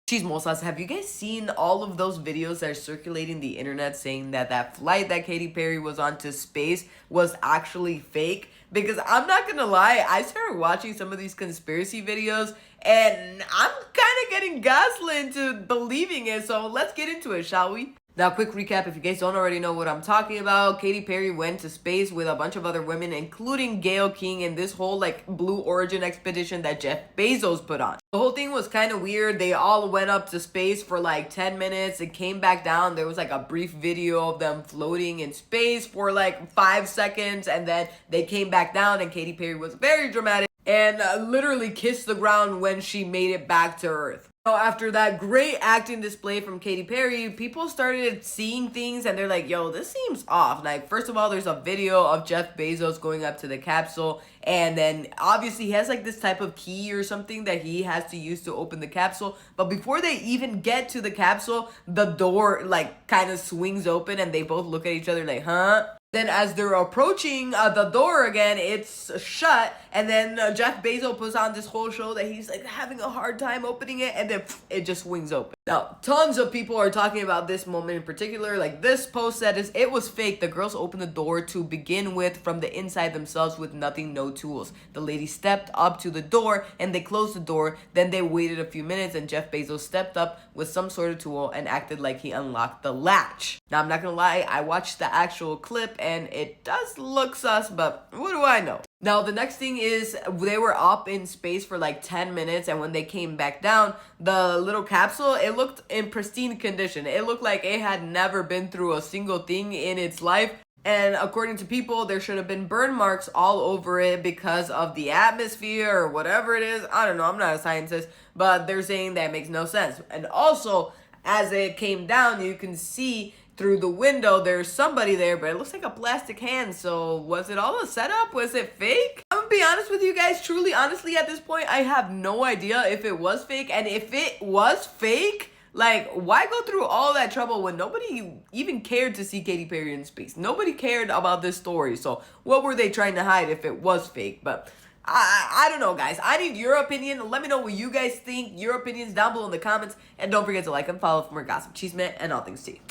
Chismosas, have you guys seen all of those videos that are circulating the internet saying that that flight that Katy Perry was on to space was actually fake? Because I'm not gonna lie, I started watching some of these conspiracy videos and I'm kind of getting gaslit into believing it. So let's get into it, shall we? Now, quick recap, if you guys don't already know what I'm talking about, Katy Perry went to space with a bunch of other women, including Gayle King, and this whole, Blue Origin expedition that Jeff Bezos put on. The whole thing was kind of weird. They all went up to space for, 10 minutes and came back down. There was, a brief video of them floating in space for, 5 seconds, and then they came back down, and Katy Perry was very dramatic and literally kissed the ground when she made it back to Earth. So after that great acting display from Katy Perry, people started seeing things and they're like, yo, this seems off. First of all, there's a video of Jeff Bezos going up to the capsule, and then obviously he has this type of key or something that he has to use to open the capsule. But before they even get to the capsule, the door kind of swings open and they both look at each other like, huh? Then as they're approaching the door again, it's shut, and then Jeff Bezos puts on this whole show that he's having a hard time opening it, and then it just swings open. Now, tons of people are talking about this moment in particular. This post said it was fake. The girls opened the door to begin with from the inside themselves with nothing, no tools. The lady stepped up to the door and they closed the door. Then they waited a few minutes and Jeff Bezos stepped up with some sort of tool and acted like he unlocked the latch. Now, I'm not gonna lie, I watched the actual clip and it does look sus, but what do I know? Now, the next thing is they were up in space for 10 minutes, and when they came back down, the little capsule, it looked in pristine condition. It looked like it had never been through a single thing in its life. And according to people, there should have been burn marks all over it because of the atmosphere or whatever it is. I don't know, I'm not a scientist, but they're saying that makes no sense. And also, as it came down, you can see through the window there's somebody there, but it looks like a plastic hand. So was it all a setup? Was it fake? I'm gonna be honest with you guys, truly, honestly, at this point, I have no idea if it was fake. And if it was fake, why go through all that trouble when nobody even cared to see Katy Perry in space? Nobody cared about this story. So what were they trying to hide if it was fake? But I don't know, guys. I need your opinion. Let me know what you guys think. Your opinions down below in the comments. And don't forget to like and follow for more gossip, chisme, and all things tea.